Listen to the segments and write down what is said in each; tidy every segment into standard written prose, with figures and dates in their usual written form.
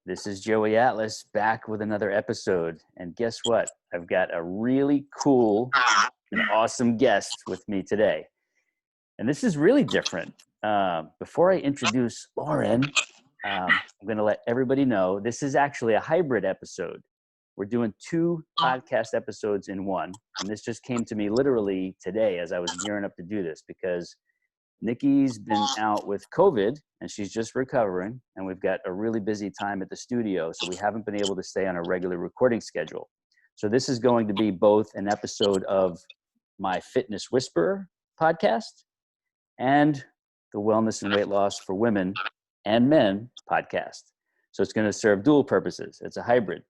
This is Joey Atlas back with another episode. And guess what? I've got a really cool and awesome guest with me today. And this is really different. Before I introduce Lauren, I'm going to let everybody know this is actually a hybrid episode. We're doing two podcast episodes in one. And this just came to me literally today as I was gearing up to do this because Nikki's been out with COVID and she's just recovering, and we've got a really busy time at the studio, so we haven't been able to stay on a regular recording schedule. So this is going to be both an episode of my Fitness Whisperer podcast and the Wellness and Weight Loss for Women and Men podcast. So it's going to serve dual purposes. It's a hybrid.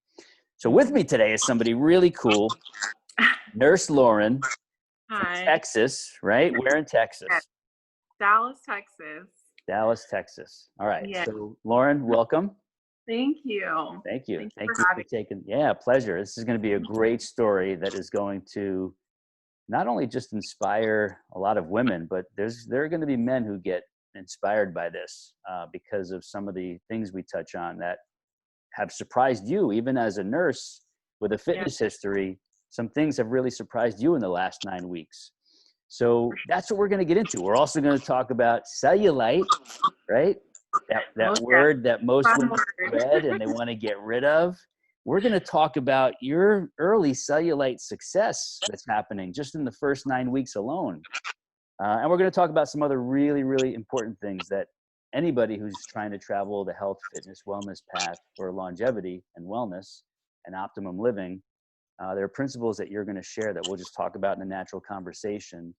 So with me today is somebody really cool, Nurse Lauren from Texas, right? We're in Texas. Dallas, Texas. Dallas, Texas. All right. Yeah. So Lauren, welcome. Thank you. Thank you. Thank you for taking, pleasure. This is going to be a great story that is going to not only just inspire a lot of women, but there are going to be men who get inspired by this because of some of the things we touch on that have surprised you, even as a nurse with a fitness history. Some things have really surprised you in the last 9 weeks. So that's what we're going to get into. We're also going to talk about cellulite, right? That word that most women read and they want to get rid of. We're going to talk about your early cellulite success that's happening just in the first 9 weeks alone. And we're going to talk about some other really, really important things that anybody who's trying to travel the health, fitness, wellness path for longevity and wellness and optimum living, there are principles that you're going to share that we'll just talk about in a natural conversation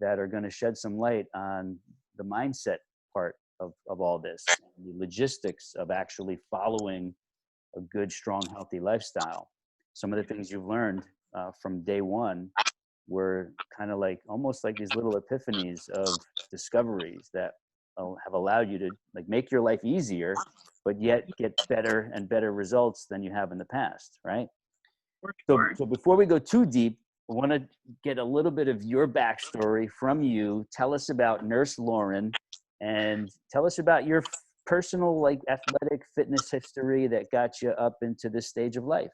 that are going to shed some light on the mindset part of all this, the logistics of actually following a good, strong, healthy lifestyle. Some of the things you've learned from day one were kind of like almost like these little epiphanies of discoveries that have allowed you to like make your life easier, but yet get better and better results than you have in the past, right? So before we go too deep, I want to get a little bit of your backstory from you. Tell us about Nurse Lauren and tell us about your personal like athletic fitness history that got you up into this stage of life.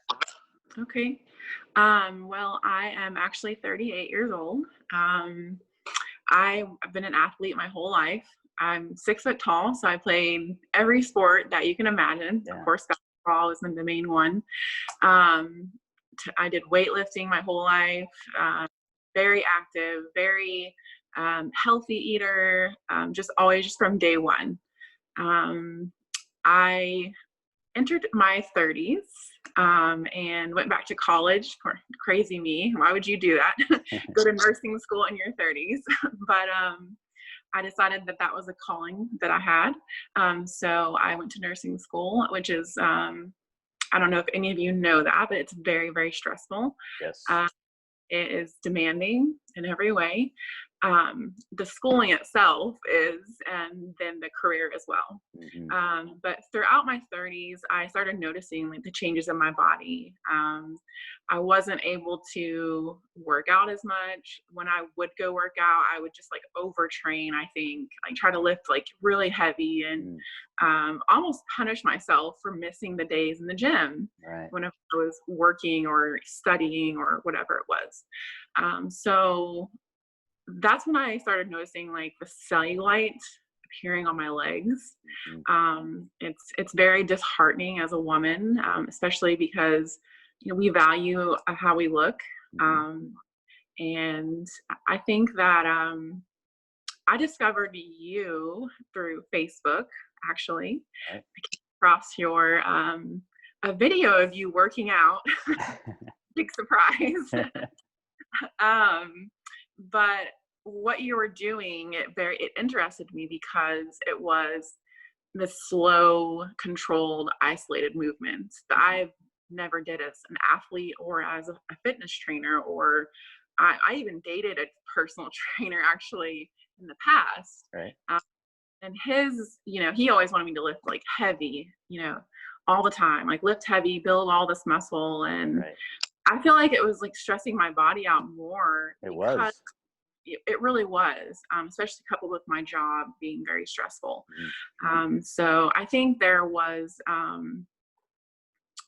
Okay. Well, I am actually 38 years old. I've been an athlete my whole life. I'm 6 foot tall, so I played every sport that you can imagine. Yeah. Of course, basketball is the main one. I did weightlifting my whole life, very active, very healthy eater, just from day one. I entered my 30s and went back to college. Crazy me. Why would you do that? Go to nursing school in your 30s. But I decided that was a calling that I had. So I went to nursing school, which is I don't know if any of you know that, but it's very, very stressful. Yes. It is demanding in every way. The schooling itself is, and then the career as well. Mm-hmm. But throughout my 30s, I started noticing like the changes in my body. I wasn't able to work out as much. When I would go work out, I would just like overtrain, I think, like try to lift like really heavy and almost punish myself for missing the days in the gym when I was working or studying or whatever it was. So that's when I started noticing like the cellulite appearing on my legs. It's very disheartening as a woman, especially because we value how we look. And I think that I discovered you through Facebook, actually. I came across your a video of you working out. Big surprise. But what you were doing, it interested me because it was the slow, controlled, isolated movements that I've never did as an athlete or as a fitness trainer, or I even dated a personal trainer actually in the past. Right. And his, he always wanted me to lift like heavy, all the time, like lift heavy, build all this muscle. And I feel like it was like stressing my body out more. It really was, especially coupled with my job being very stressful. So I think there was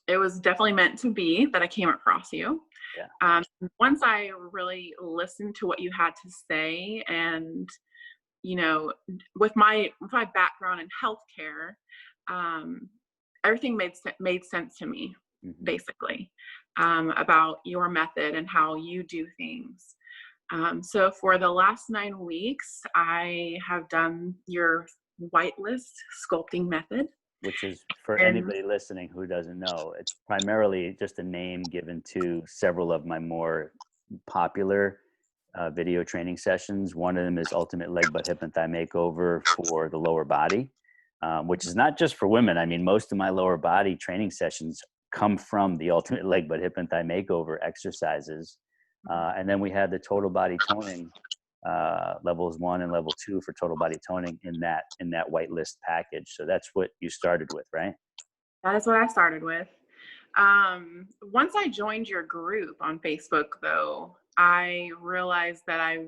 it was definitely meant to be that I came across you. Yeah. Once I really listened to what you had to say, and with my background in healthcare, um, everything made sense to me, Mm-hmm. basically, about your method and how you do things. So for the last 9 weeks, I have done your whitelist sculpting method. Which is, for And anybody listening who doesn't know, it's primarily just a name given to several of my more popular video training sessions. One of them is Ultimate Leg, Butt, Hip, and Thigh Makeover for the lower body, which is not just for women. I mean, most of my lower body training sessions come from the Ultimate Leg, Butt, Hip, and Thigh Makeover exercises. And then we had the total body toning levels 1 and level 2 for total body toning in that whitelist package. So that's what you started with, right? that is what I started with. Once I joined your group on Facebook, though, I realized that I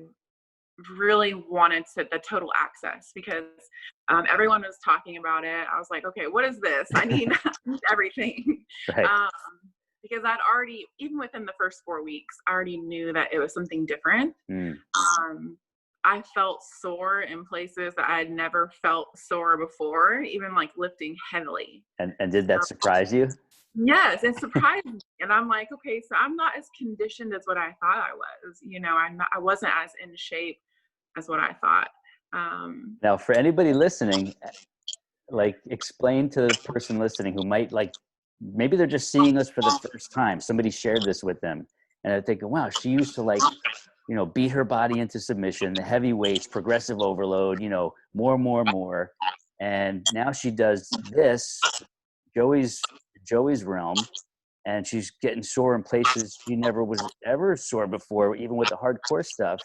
really wanted the total access, because everyone was talking about it. I was like, okay, what is this? I need everything. Right. Because I'd already, even within the first 4 weeks, I already knew that it was something different. I felt sore in places that I had never felt sore before, even like lifting heavily. And did that surprise you? Yes, it surprised me. And I'm like, okay, so I'm not as conditioned as what I thought I was. I wasn't as in shape as what I thought. Now, for anybody listening, like, explain to the person listening who might, like, maybe they're just seeing us for the first time. Somebody shared this with them and they're thinking, wow, she used to, like, beat her body into submission, the heavy weights, progressive overload, more. And now she does this, Joey's realm, and she's getting sore in places she never was ever sore before, even with the hardcore stuff.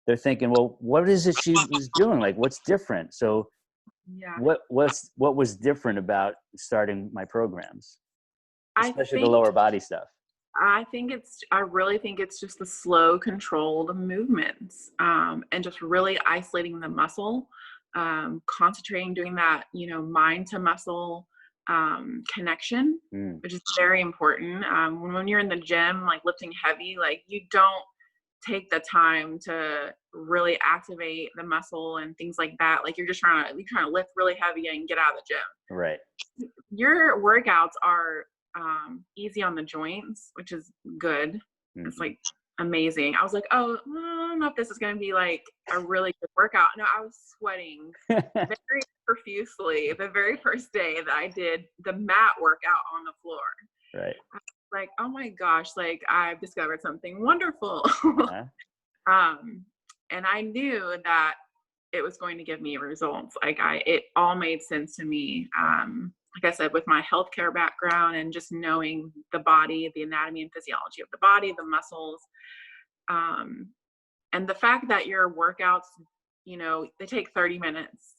They're thinking, well, what is it she was doing? Like, what's different? So Yeah, what was different about starting my programs, I especially the think lower body stuff? I really think it's just the slow, controlled movements, and just really isolating the muscle, concentrating, doing that, mind to muscle connection, which is very important. When you're in the gym, like lifting heavy, like you don't take the time to really activate the muscle and things like that. Like you're trying to lift really heavy and get out of the gym. Right. Your workouts are easy on the joints, which is good. It's like amazing. I was like, oh, I don't know if this is going to be like a really good workout. No, I was sweating very profusely the very first day that I did the mat workout on the floor. Right. Like, oh my gosh, like I've discovered something wonderful. And I knew that it was going to give me results. Like it all made sense to me. Like I said, with my healthcare background and just knowing the body, the anatomy and physiology of the body, the muscles, and the fact that your workouts, they take 30 minutes.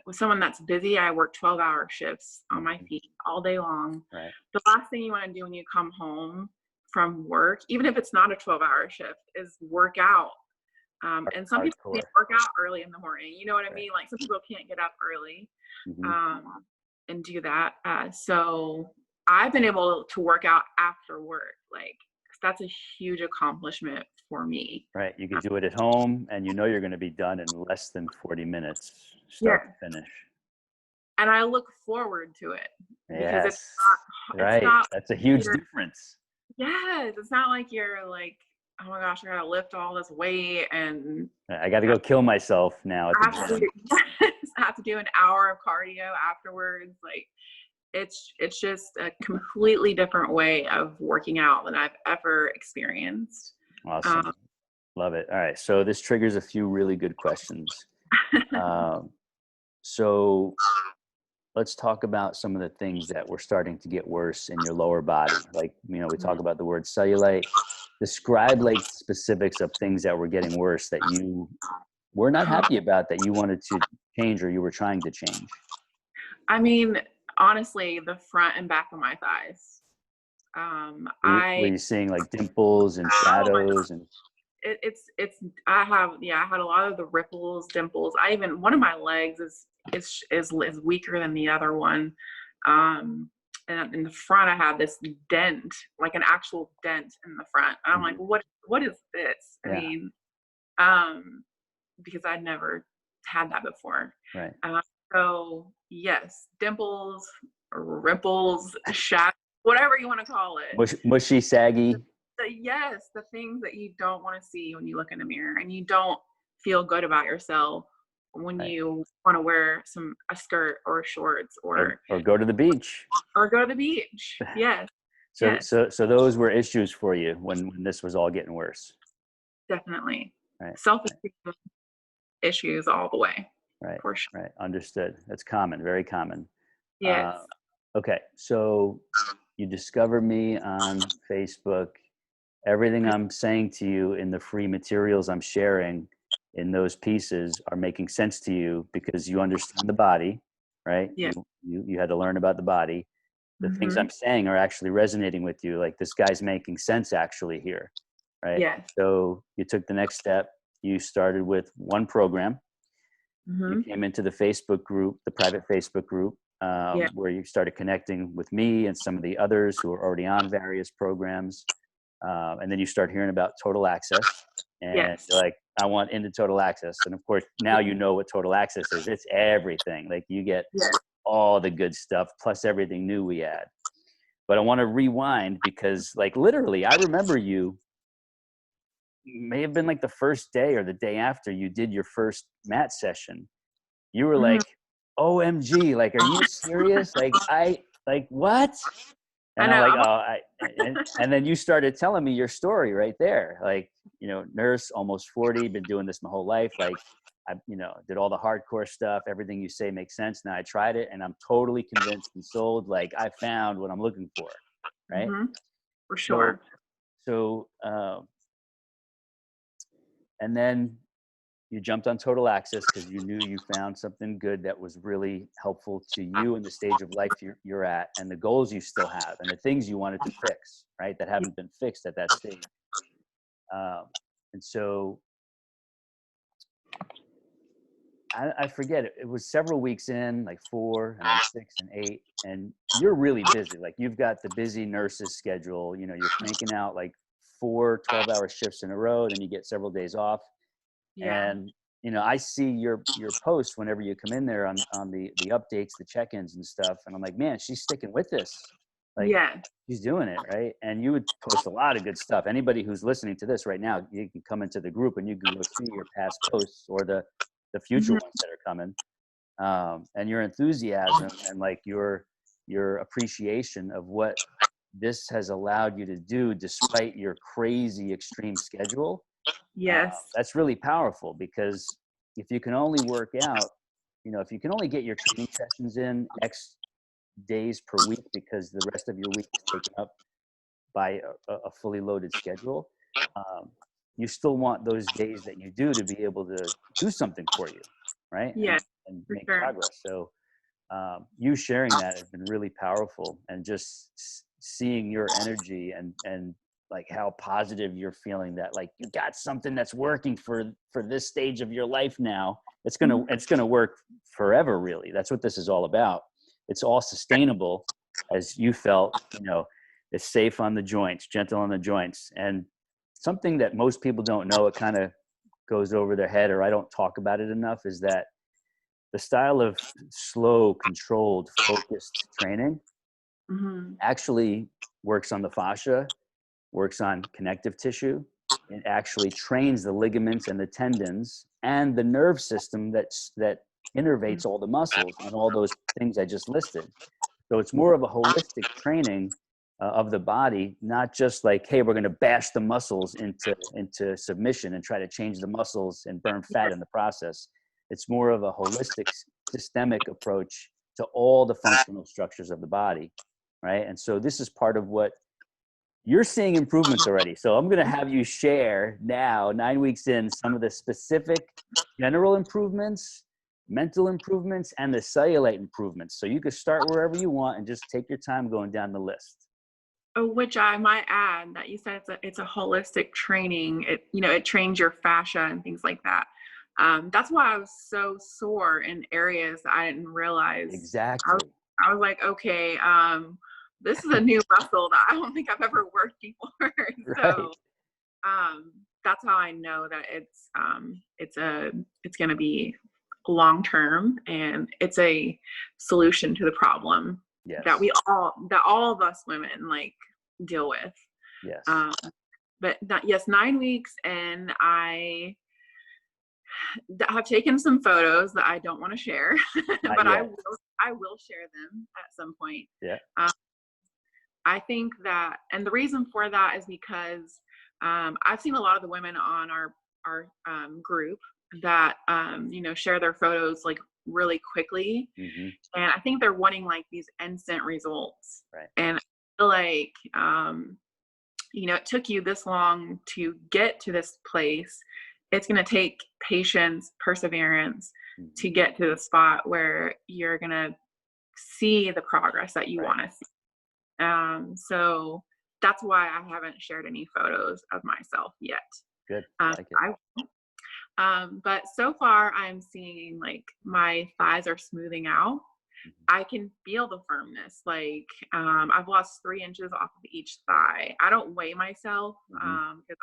With someone that's busy, I work 12-hour shifts on my feet all day long. Right. The last thing you want to do when you come home from work, even if it's not a 12-hour shift, is work out. And some people can't work out early in the morning. You know what I mean? Like some people can't get up early and do that. So I've been able to work out after work. Like that's a huge accomplishment for me. Right. You can do it at home and you're going to be done in less than 40 minutes, start to finish. And I look forward to it. Because it's not, that's a huge difference. Yes. It's not like you're like, oh my gosh, I gotta lift all this weight and I got to go kill myself now at the gym. I have to do an hour of cardio afterwards. Like it's just a completely different way of working out than I've ever experienced. Awesome. Love it. All right. So this triggers a few really good questions. So let's talk about some of the things that were starting to get worse in your lower body. Like, we talk about the word cellulite. Describe like specifics of things that were getting worse that you were not happy about, that you wanted to change or you were trying to change. I mean, honestly, the front and back of my thighs. Were you seeing like dimples and shadows and? I had a lot of the ripples, dimples. One of my legs is weaker than the other one. And in the front, I had this dent, like an actual dent in the front. And I'm like, Mhm. what is this? I Yeah. mean, because I'd never had that before. Right. Uh, so yes, dimples, ripples, shadows, whatever you want to call it. Mushy, saggy. Yes, the things that you don't want to see when you look in the mirror, and you don't feel good about yourself when Right. you want to wear a skirt or shorts Or go to the beach. or go to the beach. Yes, So yes, so so those were issues for you when this was all getting worse. definitely. Right. Self-esteem issues all the way, Right. for sure. Right. Understood. That's common, very common. Yes. Uh, okay. So you discover me on Facebook. Everything I'm saying to you in the free materials I'm sharing in those pieces are making sense to you because you understand the body, right? Yeah. You had to learn about the body. The things Mm-hmm. I'm saying are actually resonating with you. Like this guy's making sense actually here, right? Yes. So you took the next step. You started with one program. You Mm-hmm. came into the Facebook group, the private Facebook group, Yeah. where you started connecting with me and some of the others who are already on various programs. And then you start hearing about total access and Yes. you're like, I want into total access. And of course, now you know what total access is. It's everything. Like you get Yes. all the good stuff plus everything new we add. But I want to rewind because like literally, I remember you may have been like the first day or the day after you did your first mat session. You were Mm-hmm. like, OMG, like, are you serious? Like what? I And I'm know. like, oh, and then you started telling me your story right there. Like, nurse, almost 40, been doing this my whole life. Like I, did all the hardcore stuff. Everything you say makes sense. Now I tried it and I'm totally convinced and sold. Like I found what I'm looking for. Right. Mm-hmm. For So, sure. and then you jumped on total access because you knew you found something good that was really helpful to you in the stage of life you're at and the goals you still have and the things you wanted to fix, right? That haven't been fixed at that stage. Um, and so I forget it. It was several weeks in, like 4 and then 6 and 8. And you're really busy. Like you've got the busy nurses schedule, you're cranking out like 4 12-hour shifts in a row. Then you get several days off. Yeah. And I see your posts whenever you come in there on the updates, the check-ins and stuff, and I'm like, man, she's sticking with this. Like Yeah. she's doing it, right? And you would post a lot of good stuff. Anybody who's listening to this right now, you can come into the group and you can go see your past posts or the future Mm-hmm. ones that are coming. And your enthusiasm and like your appreciation of what this has allowed you to do despite your crazy extreme schedule, Yes. that's really powerful because if you can only work out, if you can only get your training sessions in X days per week because the rest of your week is taken up by a fully loaded schedule, um, you still want those days that you do to be able to do something for you, right? And, Yes. and For make sure. progress. So you sharing that has been really powerful, and just seeing your energy and like how positive you're feeling that like you got something that's working for this stage of your life now. Mhm. It's gonna work forever. Really, that's what this is all about. It's all sustainable, as you felt. It's safe on the joints, gentle on the joints, and something that most people don't know. It kind of goes over their head, or I don't talk about it enough. Is that the style of slow, controlled, focused training Mhm. actually works on the fascia, works on connective tissue. It actually trains the ligaments and the tendons and the nerve system that innervates all the muscles and all those things I just listed. So it's more of a holistic training of the body, not just like, hey, we're going to bash the muscles into submission and try to change the muscles and burn fat in the process. It's more of a holistic, systemic approach to all the functional structures of the body, right? And so this is part of what you're seeing improvements already. So I'm going to have you share now, 9 weeks in, some of the specific general improvements, mental improvements, and the cellulite improvements. So you can start wherever you want and just take your time going down the list. Oh, which I might add that you said it's a holistic training. It trains your fascia and things like that. That's why I was so sore in areas that I didn't realize I was Exactly. I was like, okay, this is a new muscle that I don't think I've ever worked before. Right. So that's how I know that it's going to be long term, and it's a solution to the problem that Yes. all of us women like deal with. Yes. Um, but not, yes, 9 weeks, and have taken some photos that I don't want to share, Not but yet. I will share them at some point. Yeah. Um, I think that, and the reason for that is because I've seen a lot of the women on our group that share their photos like really quickly, Hmm. and I think they're wanting like these instant results. Right. And I feel like it took you this long to get to this place. It's going to take patience, perseverance Hmm. to get to the spot where you're going to see the progress that you Right. want to see. So that's why I haven't shared any photos of myself yet. Good. I like it. But so far I'm seeing like my thighs are smoothing out. Mhm. I can feel the firmness. Like I've lost 3 inches off of each thigh. I don't weigh myself Mhm. because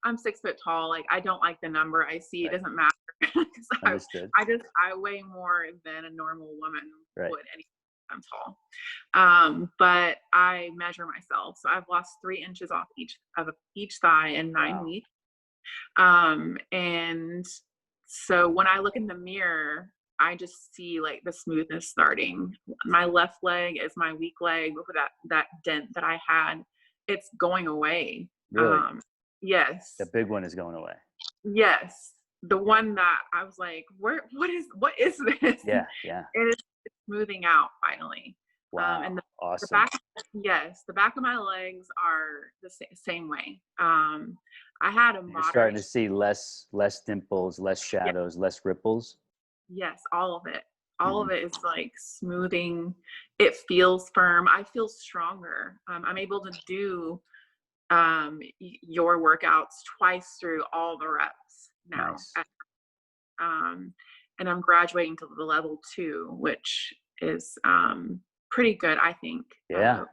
I'm 6 foot tall. Like I don't like the number I see. It Right. doesn't matter because Understood. I weigh more than a normal woman Right. would. I'm tall, but I measure myself. So I've lost 3 inches off each thigh in 9 weeks. And so when I look in the mirror, I just see like the smoothness starting. My left leg is my weak leg with that dent that I had. It's going away. Really? Yes. The big one is going away. Yes. The one that I was like, what is this? Yeah. Yeah. It is smoothing out finally. Wow. And the Awesome. back, yes, the back of my legs are the same way. I had a You're starting moderate, to see less dimples, less yeah, shadows, less ripples. yes, all of it. All Hmm. of it is like smoothing. It feels firm. I feel stronger. I'm able to do your workouts twice through all the reps now. Nice. And I'm graduating to the level 2, which is pretty good, I think. Yeah.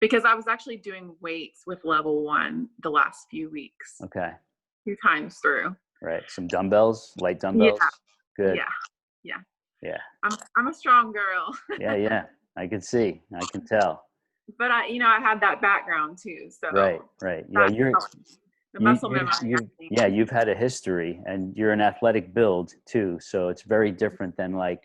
Because I was actually doing weights with level 1 the last few weeks, Okay. 2 times through. Right. Some dumbbells, light Yeah, dumbbells. Good. yeah, yeah. Yeah. I'm a strong girl. Yeah. Yeah. I can see. I can tell. But I had that background too, Right. so Right. Yeah. that helped. The You, muscle memory, I think. yeah, you've had a history and you're an athletic build too. So it's very different than like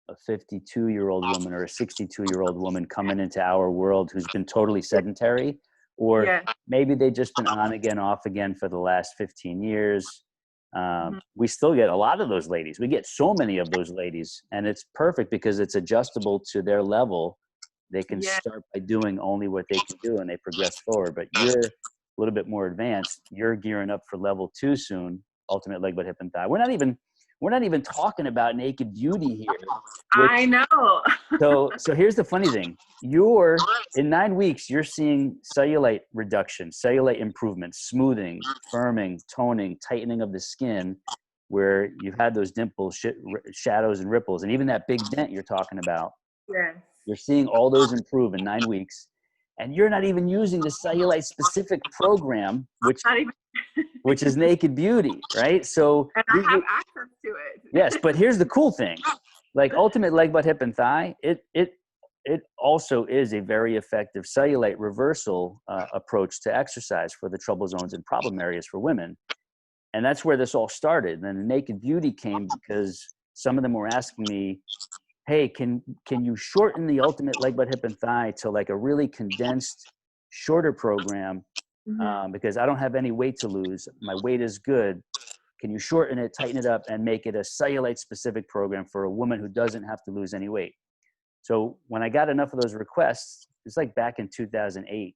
a 52-year-old woman or a 62-year-old woman coming into our world who's been totally sedentary, or Yeah. maybe they've just been on again, off again for the last 15 years. Mm-hmm. We still get a lot of those ladies. We get so many of those ladies, and it's perfect because it's adjustable to their level. They can Yeah. start by doing only what they can do and they progress forward. But you're a little bit more advanced. You're gearing up for level 2 soon, ultimate leg, butt, hip, and thigh. We're not even talking about naked beauty here, I which know. so here's the funny thing. You're in 9 weeks, you're seeing cellulite reduction, cellulite improvement, smoothing, firming, toning, tightening of the skin where you've had those dimples, shadows and ripples, and even that big dent you're talking about. Yes. You're seeing all those improve in 9 weeks. And you're not even using the cellulite specific program, Not even. which is naked beauty, right? So And I have access to it. yes, but here's the cool thing. Like ultimate leg, butt, hip, and thigh, it also is a very effective cellulite reversal approach to exercise for the trouble zones and problem areas for women. And that's where this all started. And then the naked beauty came because some of them were asking me, hey, can you shorten the ultimate leg, butt, hip, and thigh to like a really condensed, shorter program? Mm-hmm. Because I don't have any weight to lose. My weight is good. Can you shorten it, tighten it up, and make it a cellulite specific program for a woman who doesn't have to lose any weight? So when I got enough of those requests, it's like back in 2008,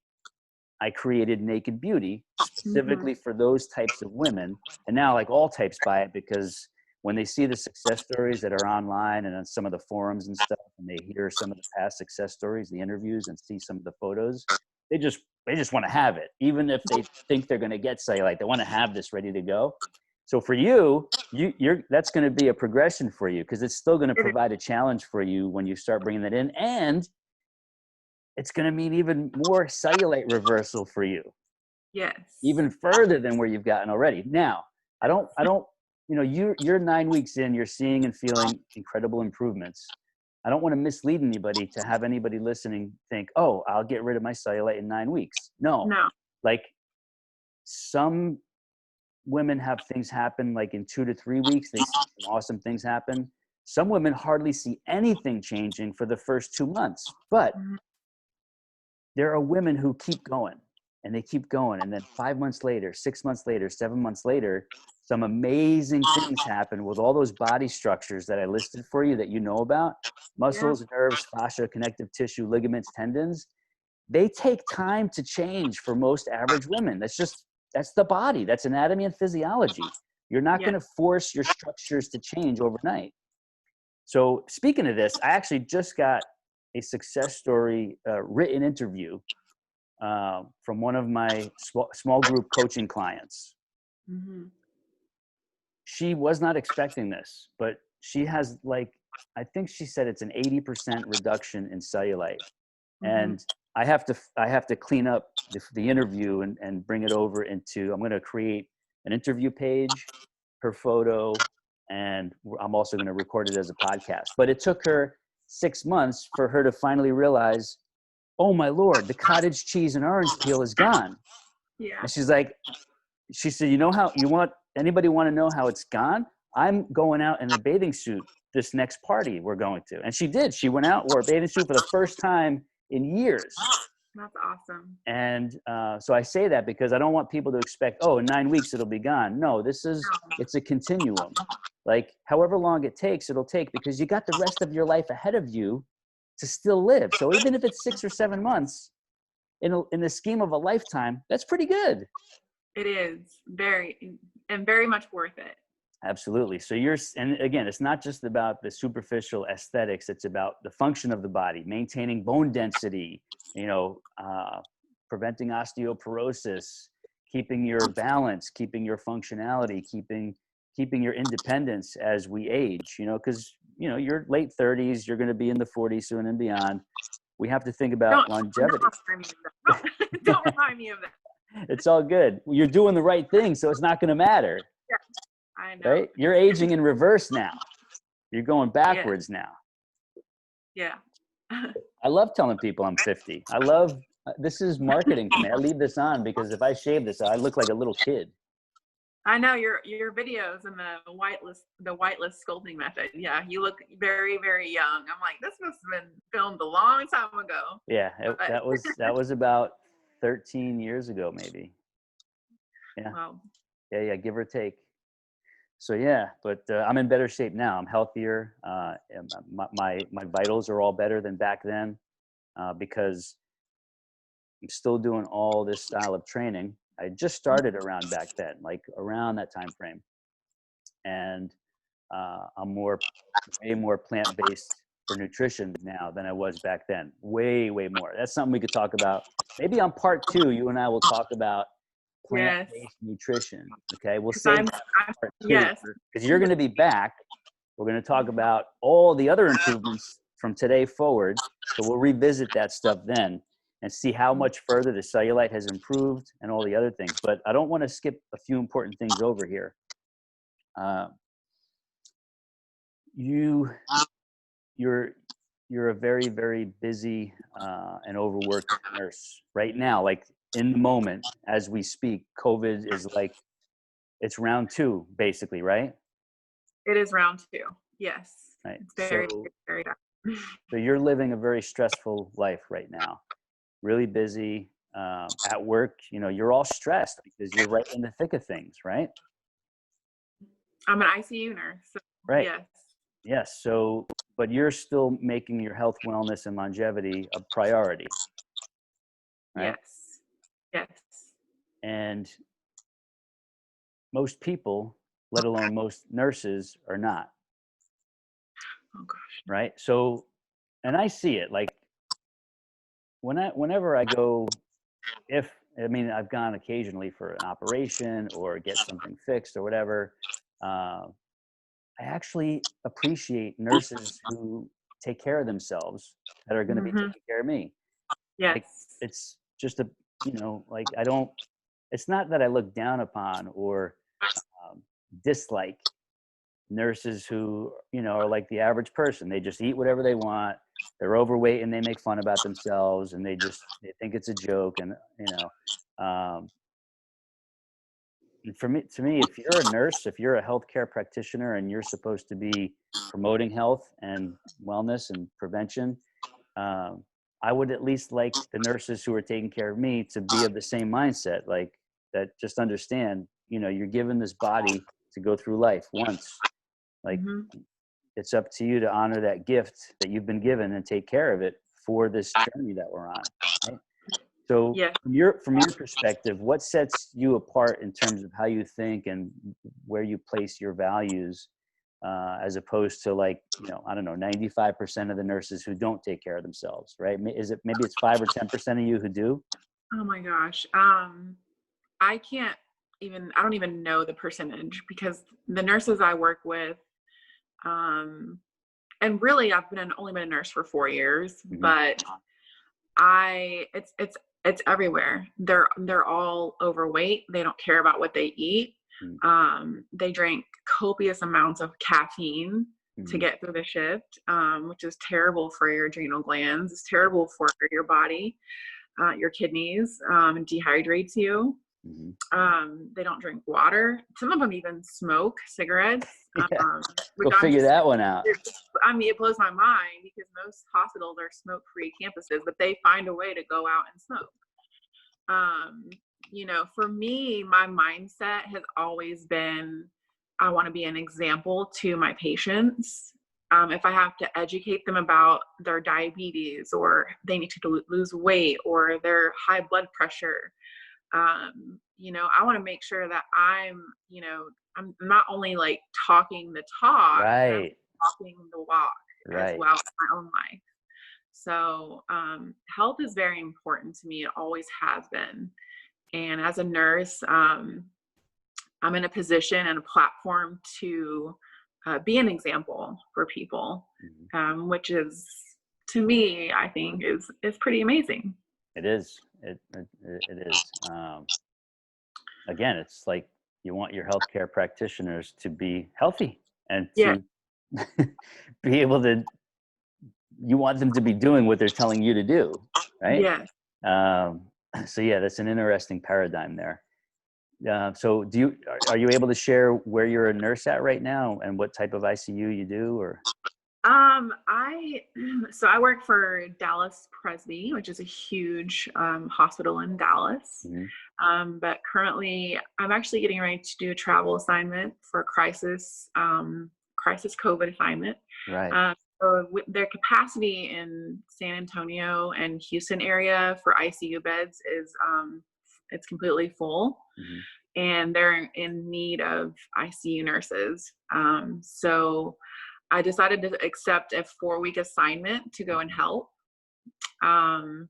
I created Naked Beauty Mm-hmm. specifically for those types of women. And now like all types buy it because when they see the success stories that are online and on some of the forums and stuff, and they hear some of the past success stories, the interviews, and see some of the photos, they just want to have it. Even if they think they're going to get cellulite, they want to have this ready to go. So for you, that's going to be a progression for you, because it's still going to provide a challenge for you when you start bringing that in, and it's going to mean even more cellulite reversal for you, Yes. even further than where you've gotten already. Now, I don't, you know, you're 9 weeks in, you're seeing and feeling incredible improvements. I don't want to mislead anybody to have anybody listening think, oh, I'll get rid of my cellulite in 9 weeks. No, No. like some women have things happen like in 2 to 3 weeks. They see some awesome things happen. Some women hardly see anything changing for the first 2 months, but there are women who keep going and they keep going. And then 5 months later, 6 months later, 7 months later, some amazing things happen with all those body structures that I listed for you that you know about: muscles, nerves, fascia, connective tissue, ligaments, tendons. They take time to change for most average women. That's the body. That's anatomy and physiology. You're not going to force your structures to change overnight. So speaking of this, I actually just got a success story written interview from one of my small group coaching clients. Mm-hmm. She was not expecting this, but she has, like, I think she said it's an 80% reduction in cellulite. Mm-hmm. And I have to clean up the interview and bring it over into, I'm going to create an interview page, her photo, and I'm also going to record it as a podcast. But it took her 6 months for her to finally realize, oh my Lord, the cottage cheese and orange peel is gone. Yeah. And she's like, she said, you know how anybody want to know how it's gone? I'm going out in a bathing suit this next party we're going to. And she did. She went out, wore a bathing suit for the first time in years. That's awesome. And so I say that because I don't want people to expect, oh, in 9 weeks it'll be gone. No, it's a continuum. Like however long it takes, it'll take, because you got the rest of your life ahead of you to still live. So even if it's 6 or 7 months in the scheme of a lifetime, that's pretty good. It is very much worth it. Absolutely. So and again, it's not just about the superficial aesthetics. It's about the function of the body, maintaining bone density, preventing osteoporosis, keeping your balance, keeping your functionality, keeping your independence as we age, because, you're late 30s, you're going to be in the 40s soon and beyond. We have to think about longevity. Don't remind me of that. It's all good. You're doing the right thing, so it's not going to matter. Yeah, I know. Right? You're aging in reverse now. You're going backwards now. Yeah. I love telling people I'm 50. This is marketing to me. I leave this on because if I shave this, I look like a little kid. I know your videos and the whitelist sculpting method. Yeah, you look very, very young. I'm like, this must have been filmed a long time ago. Yeah, that was about 13 years ago, maybe. Yeah. Wow. Yeah, give or take. So yeah, but I'm in better shape now. I'm healthier. My vitals are all better than back then because I'm still doing all this style of training. I just started around back then, like around that time frame, and I'm way more plant-based for nutrition now than I was back then. Way more. That's something we could talk about. Maybe on part 2, you and I will talk about plant-based nutrition. Okay, we'll save that part 2. Yes, because you're going to be back. We're going to talk about all the other improvements from today forward. So we'll revisit that stuff then and see how much further the cellulite has improved and all the other things. But I don't want to skip a few important things over here. You're a very, very busy and overworked nurse right now. Like in the moment as we speak, COVID is like, it's round 2 basically, right? It is round 2. Yes. Right. It's very, very dark. So you're living a very stressful life right now. Really busy at work. You're all stressed because you're right in the thick of things, right? I'm an ICU nurse. So right. Yes. Yes. So, but you're still making your health, wellness, and longevity a priority. Right? Yes. And most people, let alone most nurses, are not. Oh gosh. Right. So, and I see it like whenever I go, if I mean, I've gone occasionally for an operation or get something fixed or whatever. I actually appreciate nurses who take care of themselves that are going to be Hmm. taking care of me. Like, Yes. it's just a, like, I don't, it's not that I look down upon or um, dislike nurses who, are like the average person. They just eat whatever they want. They're overweight and they make fun about themselves and they think it's a joke. And, um, and to me, if you're a nurse, if you're a healthcare practitioner and you're supposed to be promoting health and wellness and prevention, um, I would at least like the nurses who are taking care of me to be of the same mindset, like that. Just understand, you're given this body to go through life once. Like, Hmm. it's up to you to honor that gift that you've been given and take care of it for this journey that we're on. Right? So Yes. from your perspective, what sets you apart in terms of how you think and where you place your values, as opposed to, like, I don't know, 95% of the nurses who don't take care of themselves, right? Is it, maybe it's 5 or 10% of you who do? Oh my gosh. I can't I don't even know the percentage because the nurses I work with, um, and really I've only been a nurse for 4 years, Hmm. but it's everywhere. They're all overweight. They don't care about what they eat. They drink copious amounts of caffeine to Hmm. get through the shift, which is terrible for your adrenal glands. It's terrible for your body, your kidneys, dehydrates you. Hmm. They don't drink water. Some of them even smoke cigarettes, Yeah, which go figure that one out. it blows my mind because most hospitals are smoke-free campuses, but they find a way to go out and smoke. Um, for me, my mindset has always been, I want to be an example to my patients. If I have to educate them about their diabetes or they need to lose weight or their high blood pressure, I want to make sure that I'm not only like talking the talk, but I'm Right. walking the walk as Right. well in my own life. So, health is very important to me. It always has been. And as a nurse, I'm in a position and a platform to be an example for people, Mhm. which is, to me, I think is pretty amazing. It is. It is. Again, it's like you want your healthcare practitioners to be healthy and Yeah. to be able to. You want them to be doing what they're telling you to do, right? Yes. Um, so yeah, that's an interesting paradigm there. So are you able to share where you're a nurse at right now and what type of ICU you do, or? I so I work for Dallas Presby, which is a huge hospital in Dallas. Mhm. But currently, I'm actually getting ready to do a travel assignment for a crisis COVID assignment. Right. So with their capacity in San Antonio and Houston area for ICU beds is it's completely full, Hmm. and they're in need of ICU nurses. So I decided to accept a 4-week assignment to go and help. Um,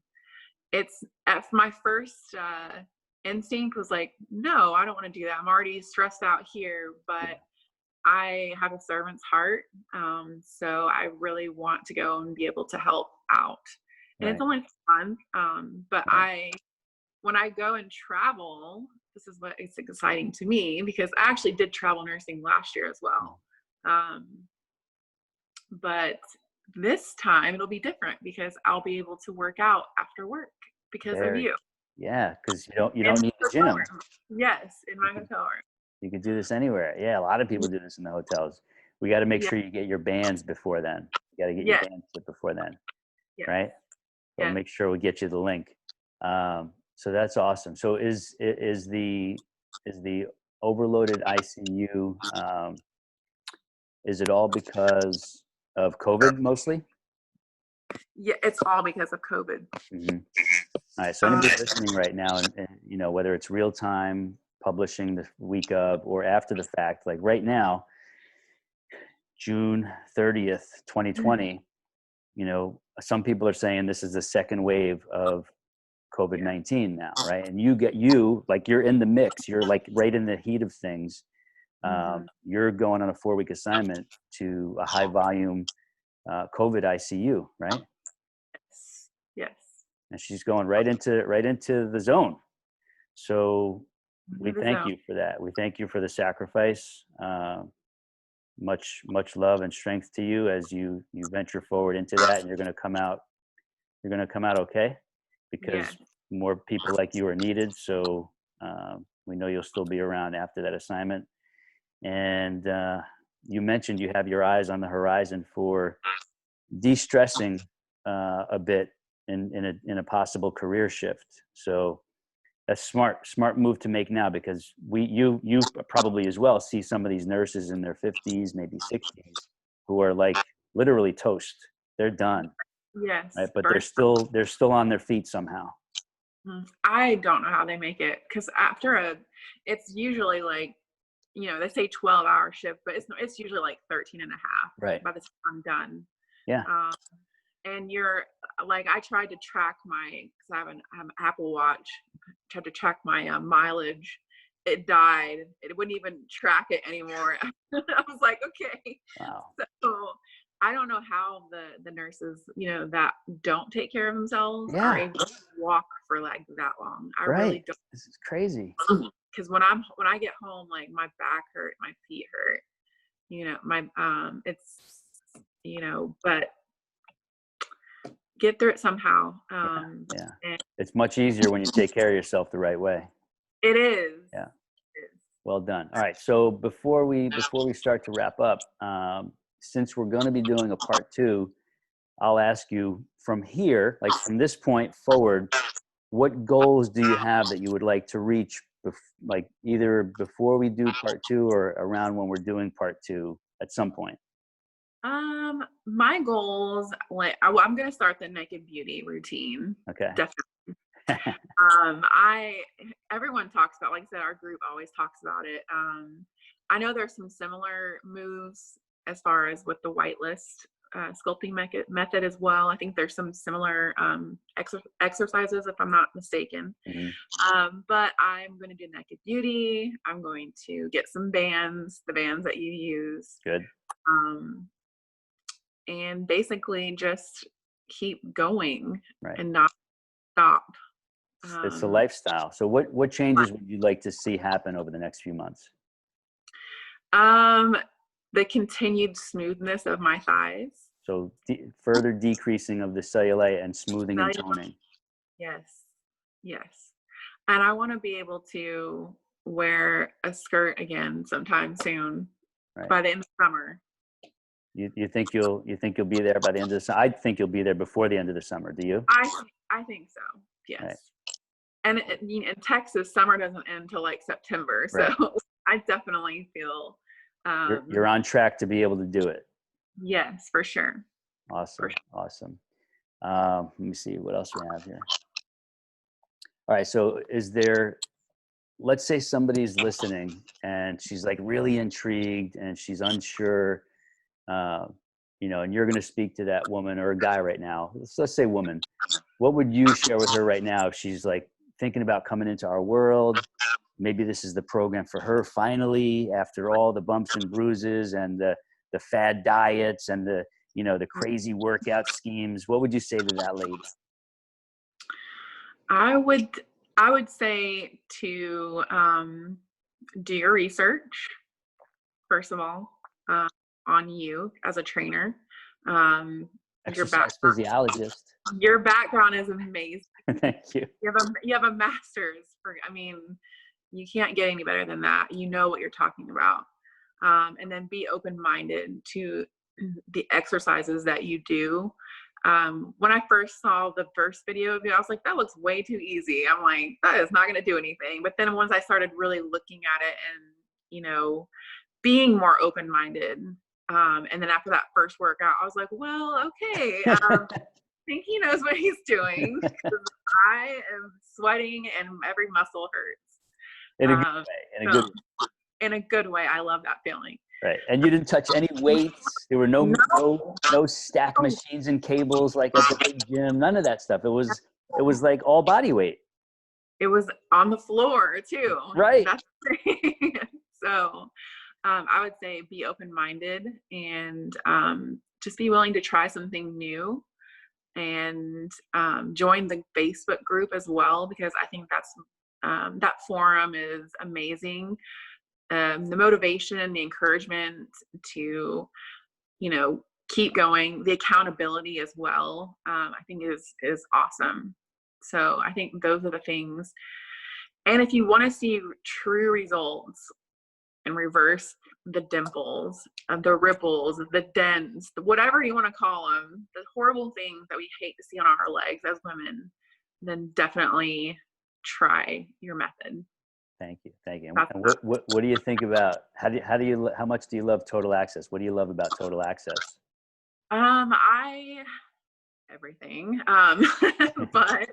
it's at my first instinct was like, no, I don't want to do that. I'm already stressed out here, Yeah. but I have a servant's heart. So I really want to go and be able to help out. And it's Right. only fun. But Right. when I go and travel, this is what is exciting to me because I actually did travel nursing last year as well. Um, but this time it'll be different because I'll be able to work out after work because of Very. you. Yeah, because you don't In need the my hotel gym. room. Yes, in You my could hotel room. you could do this anywhere. Yeah, a lot of people do this in the hotels. We got to make Yeah. sure you get your bands before then. You got to get your Yes. bands fit before then, Yes. right? So Yes. make sure we get you the link. So that's awesome. So is the overloaded ICU, is it all because of COVID mostly? Yeah. It's all because of COVID. Hmm. All right. So Um, anybody listening right now, and whether it's real time publishing the week of or after the fact, like right now, June 30th, 2020, some people are saying this is the second wave of COVID-19 now, right? And you like, you're in the mix. You're like right in the heat of things. You're going on a 4-week assignment to a high volume COVID ICU, right? Yes. Yes. And she's going right into the zone. So we The thank zone. you for that. We thank you for the sacrifice. Much love and strength to you as you venture forward into that, and you're going to come out okay, because Yes. more people like you are needed. So we know you'll still be around after that assignment. And you mentioned you have your eyes on the horizon for de-stressing a bit in a possible career shift. So that's smart move to make now, because you probably as well see some of these nurses in their 50s, maybe 60s, who are like literally toast. They're done, Yes. right? But they're still on their feet somehow. I don't know how they make it, because it's usually like, they say 12-hour shift, but it's usually like 13 and a half Right. by the time I'm done. Yeah. And you're like, I tried to track because I have an Apple Watch, tried to track my mileage. It died. It wouldn't even track it anymore. I was like, okay. Wow. So I don't know how the nurses, that don't take care of themselves Yeah. are able to walk for like that long. I Right. really don't. This is crazy. Because when I get home, like my back hurt, my feet hurt, it's, but get through it somehow. Yeah. And It's much easier when you take care of yourself the right way. it is. Yeah. It is. Well done. All right. So before we start to wrap up, since we're going to be doing a part 2, I'll ask you from here, like from this point forward, what goals do you have that you would like to reach, like either before we do part 2 or around when we're doing part 2 at some point? My goals, like I'm gonna start the naked beauty routine. Okay. Definitely. Everyone talks about, like I said, our group always talks about it. I know there's some similar moves as far as with the whitelist sculpting method as well. I think there's some similar exercises, if I'm not mistaken. But I'm going to do naked beauty. I'm going to get some bands, the bands that you use. Good. And basically just keep going, right, and not stop. It's a lifestyle. So what changes would you like to see happen over the next few months? The continued smoothness of my thighs. So further decreasing of the cellulite and smoothing and toning. Yes. And I want to be able to wear a skirt again sometime soon, right, by the end of summer. You think you'll be there by the end of the summer? I think you'll be there before the end of the summer. Do you? I think so. Yes. Right. And in Texas, summer doesn't end until like September. So right. I definitely feel you're on track to be able to do it. Yes, for sure. Awesome. Awesome. Let me see what else we have here. All right. So let's say somebody's listening and she's like really intrigued and she's unsure, and you're going to speak to that woman or a guy right now. Let's say woman. What would you share with her right now if she's like thinking about coming into our world? Maybe this is the program for her finally, after all the bumps and bruises and the fad diets and the crazy workout schemes. What would you say to that lady? I would say to do your research, first of all, on you as a trainer. Exercise physiologist. Your background is amazing. Thank you. You have a master's. You can't get any better than that. You know what you're talking about. And then be open-minded to the exercises that you do. When I first saw the first video of you, I was like, that looks way too easy. I'm like, that is not going to do anything. But then once I started really looking at it and, being more open-minded, and then after that first workout, I was like, well, okay. I think he knows what he's doing, because I am sweating and every muscle hurts. In a good way. In a good way. I love that feeling. Right. And you didn't touch any weights. There were no stack machines and cables like at the big gym. None of that stuff. It was it was like all body weight. It was on the floor too. Right. That's so I would say be open-minded and just be willing to try something new, and join the Facebook group as well, because I think that forum is amazing. The motivation and the encouragement to, keep going, the accountability as well, I think is awesome. So I think those are the things. And if you want to see true results and reverse the dimples, the ripples, the dents, whatever you want to call them, the horrible things that we hate to see on our legs as women, then definitely try your method. Thank you. Thank you. And what do you think about, how much do you love Total Access? What do you love about Total Access? Everything. But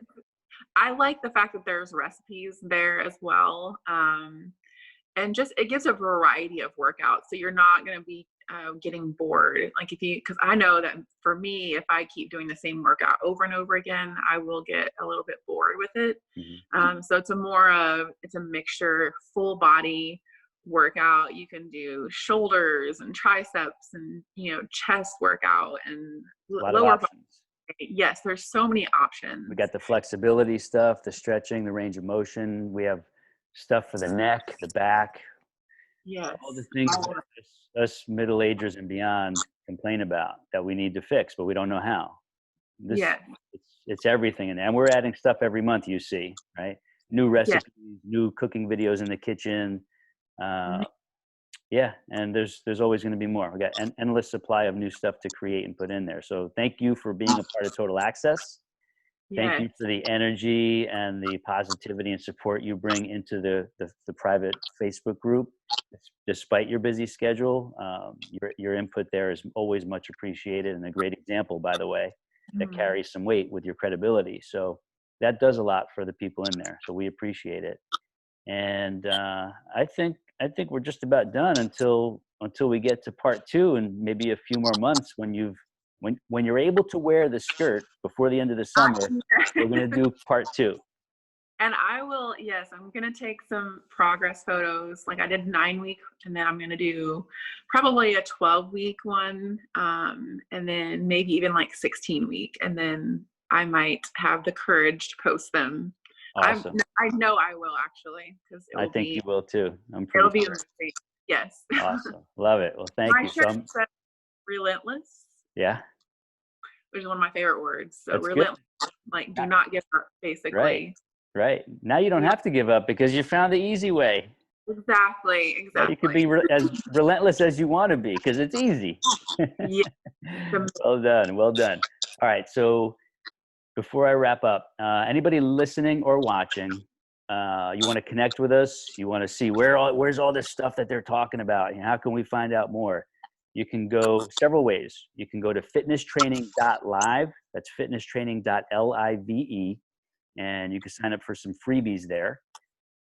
I like the fact that there's recipes there as well. And just, it gives a variety of workouts. So you're not going to be getting bored. Like because I know that for me, if I keep doing the same workout over and over again, I will get a little bit bored with it. So it's a mixture, full body workout. You can do shoulders and triceps and, chest workout and lower body. Yes, there's so many options. We got the flexibility stuff, the stretching, the range of motion. We have stuff for the neck, the back. Yes. All the things that us middle-agers and beyond complain about that we need to fix, but we don't know how. It's everything in there. And we're adding stuff every month, you see, right? New recipes, new cooking videos in the kitchen. And there's always going to be more. We got an endless supply of new stuff to create and put in there. So thank you for being a part of Total Access. Thank you for the energy and the positivity and support you bring into the private Facebook group, despite your busy schedule. Your input there is always much appreciated, and a great example, by the way, that carries some weight with your credibility. So that does a lot for the people in there. So we appreciate it. And I think we're just about done until we get to part 2, and maybe a few more months when you're able to wear the skirt before the end of the summer. We're going to do part 2. And I will, yes, I'm going to take some progress photos. Like I did 9-week, and then I'm going to do probably a 12-week one. And then maybe even like 16-week. And then I might have the courage to post them. Awesome. I know I will, actually, because I think you will too. It'll be amazing. Yes. Awesome. Love it. Well, thank you. My shirt says relentless. Yeah. Which is one of my favorite words. So that's relentless, good. like do not give up, basically. Right. Now you don't have to give up because you found the easy way. Exactly. You could be as relentless as you want to be because it's easy. Yeah. Well done. Well done. All right. So before I wrap up, anybody listening or watching, you want to connect with us, you want to see where's all this stuff that they're talking about, and how can we find out more? You can go several ways. You can go to fitnesstraining.live. That's fitnesstraining.live. And you can sign up for some freebies there.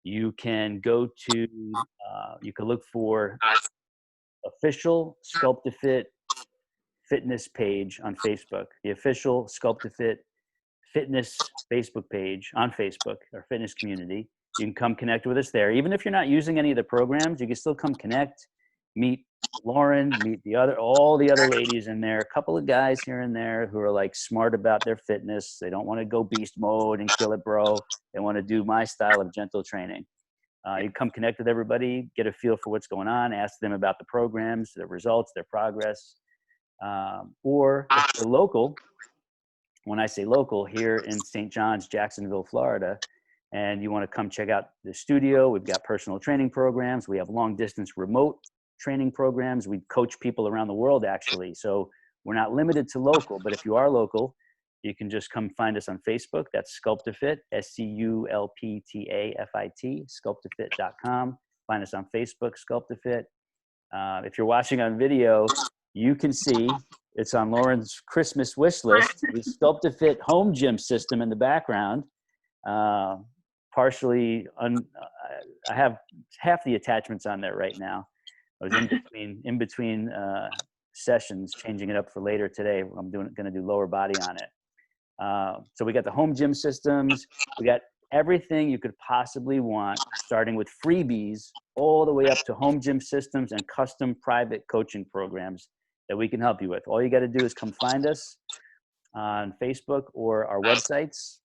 You can go to, you can look for official SculptaFit fitness page on Facebook, the official SculptaFit fitness Facebook page on Facebook, our fitness community. You can come connect with us there. Even if you're not using any of the programs, you can still come connect, meet Lauren, meet all the other ladies in there, a couple of guys here and there who are like smart about their fitness. They don't want to go beast mode and kill it, bro. They want to do my style of gentle training. You come connect with everybody, get a feel for what's going on, ask them about the programs, their results, their progress. Or if you're local, when I say local, here in St. John's, Jacksonville, Florida, and you want to come check out the studio, we've got personal training programs. We have long distance remote training programs. We coach people around the world, actually. So we're not limited to local, but if you are local, you can just come find us on Facebook. That's SculptaFit, SCULPTAFIT, SculptaFit.com. Find us on Facebook, SculptaFit. If you're watching on video, you can see it's on Lauren's Christmas wish list, the SculptaFit home gym system in the background. Partially, I have half the attachments on there right now. I was in between sessions, changing it up for later today. I'm going to do lower body on it. So we got the home gym systems. We got everything you could possibly want, starting with freebies all the way up to home gym systems and custom private coaching programs that we can help you with. All you got to do is come find us on Facebook or our websites.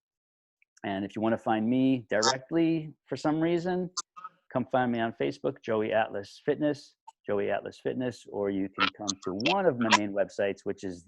And if you want to find me directly for some reason, come find me on Facebook, Joey Atlas Fitness, or you can come to one of my main websites, which is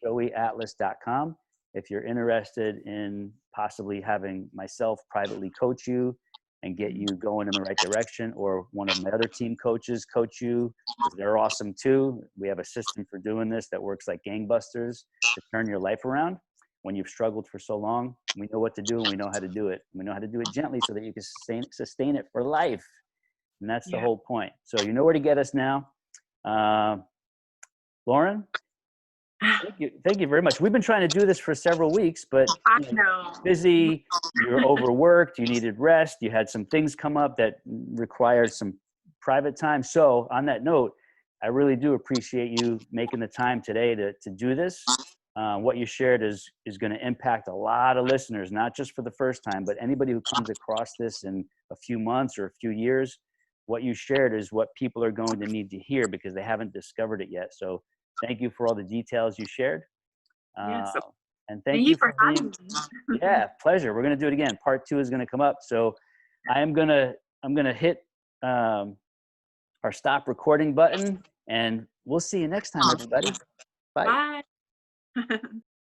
thejoeyatlas.com. If you're interested in possibly having myself privately coach you and get you going in the right direction, or one of my other team coaches coach you, because they're awesome too. We have a system for doing this that works like gangbusters to turn your life around. When you've struggled for so long, we know what to do and we know how to do it. We know how to do it gently so that you can sustain it for life. And that's the whole point. So you know where to get us now. Lauren, thank you very much. We've been trying to do this for several weeks, but I know. Busy, you're overworked, you needed rest, you had some things come up that required some private time. So on that note, I really do appreciate you making the time today to do this. What you shared is going to impact a lot of listeners, not just for the first time, but anybody who comes across this in a few months or a few years. What you shared is what people are going to need to hear because they haven't discovered it yet. So thank you for all the details you shared. Yes. And thank you for being, yeah, pleasure. We're going to do it again. Part 2 is going to come up. So I'm going to hit our stop recording button, and we'll see you next time, everybody. Bye. Bye.